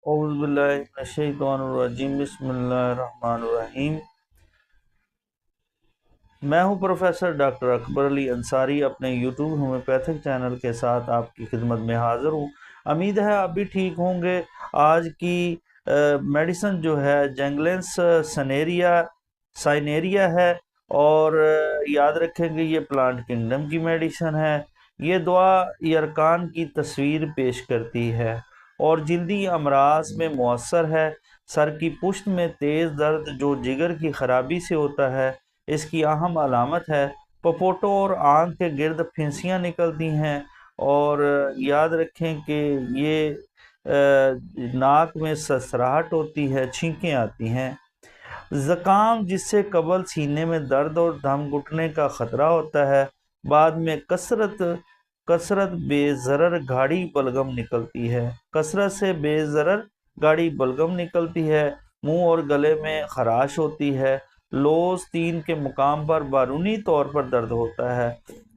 اعوذ باللہ من الشیطان الرجیم، بسم اللہ الرحمن الرحیم۔ میں ہوں پروفیسر ڈاکٹر اکبر علی انصاری، اپنے یوٹیوب ہومیوپیتھک چینل کے ساتھ آپ کی خدمت میں حاضر ہوں۔ امید ہے آپ بھی ٹھیک ہوں گے۔ آج کی میڈیسن جو ہے جینگلینس سائنیریا ہے، اور یاد رکھیں گے یہ پلانٹ کنگڈم کی میڈیسن ہے۔ یہ دعا یرکان کی تصویر پیش کرتی ہے اور جلدی امراض میں مؤثر ہے۔ سر کی پشت میں تیز درد جو جگر کی خرابی سے ہوتا ہے، اس کی اہم علامت ہے۔ پپوٹوں اور آنکھ کے گرد پھنسیاں نکلتی ہیں، اور یاد رکھیں کہ یہ ناک میں سرسراہٹ ہوتی ہے، چھینکیں آتی ہیں۔ زکام جس سے قبل سینے میں درد اور دم گھٹنے کا خطرہ ہوتا ہے، بعد میں کثرت بے ضرر گاڑھی بلغم نکلتی ہے۔ کثرت سے بے ضرر گاڑھی بلغم نکلتی ہے، منہ اور گلے میں خراش ہوتی ہے، لوز تین کے مقام پر بیرونی طور پر درد ہوتا ہے۔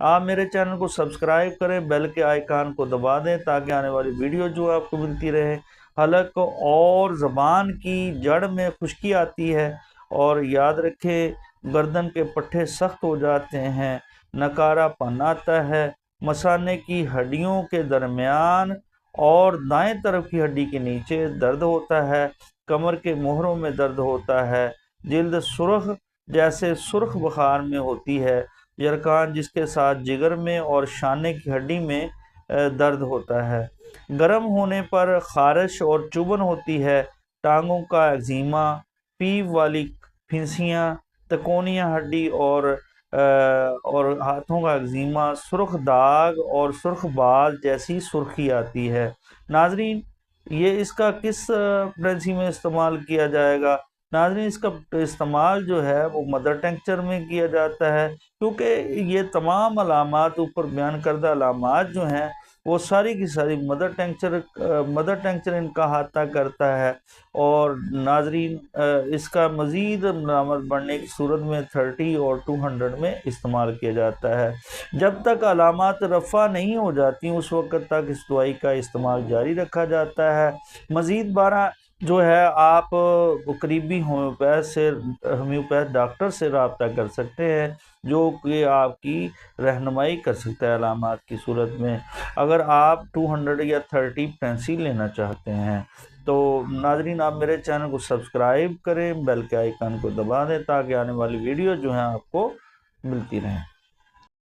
آپ میرے چینل کو سبسکرائب کریں، بیل کے آئیکن کو دبا دیں تاکہ آنے والی ویڈیو جو آپ کو ملتی رہے۔ حلق اور زبان کی جڑ میں خشکی آتی ہے، اور یاد رکھیں گردن کے پٹھے سخت ہو جاتے ہیں، نکارا پن آتا ہے، مثانے کی ہڈیوں کے درمیان اور دائیں طرف کی ہڈی کے نیچے درد ہوتا ہے، کمر کے موہروں میں درد ہوتا ہے، جلد سرخ جیسے سرخ بخار میں ہوتی ہے، یرکان جس کے ساتھ جگر میں اور شانے کی ہڈی میں درد ہوتا ہے، گرم ہونے پر خارش اور چبھن ہوتی ہے، ٹانگوں کا ایگزیما، پیپ والی پھنسیاں، تکونیا ہڈی اور ہاتھوں کا ایگزیما، سرخ داغ اور سرخ بال جیسی سرخی آتی ہے۔ ناظرین، یہ اس کا کس پریگننسی میں استعمال کیا جائے گا؟ ناظرین، اس کا استعمال جو ہے وہ مدر ٹنکچر میں کیا جاتا ہے، کیونکہ یہ تمام علامات، اوپر بیان کردہ علامات جو ہیں وہ ساری کی ساری مدر ٹنکچر ان کا احاطہ کرتا ہے۔ اور ناظرین، اس کا مزید علامت بڑھنے کی صورت میں 30 اور 200 میں استعمال کیا جاتا ہے۔ جب تک علامات رفع نہیں ہو جاتی اس وقت تک اس دوائی کا استعمال جاری رکھا جاتا ہے۔ مزید بارہ جو ہے آپ قریبی ہومیوپیتھ ڈاکٹر سے رابطہ کر سکتے ہیں، جو کہ آپ کی رہنمائی کر سکتا ہے علامات کی صورت میں۔ اگر آپ 200 یا 30 پینسل لینا چاہتے ہیں تو ناظرین آپ میرے چینل کو سبسکرائب کریں، بیل کے آئیکن کو دبا دیں تاکہ آنے والی ویڈیو جو ہیں آپ کو ملتی رہیں۔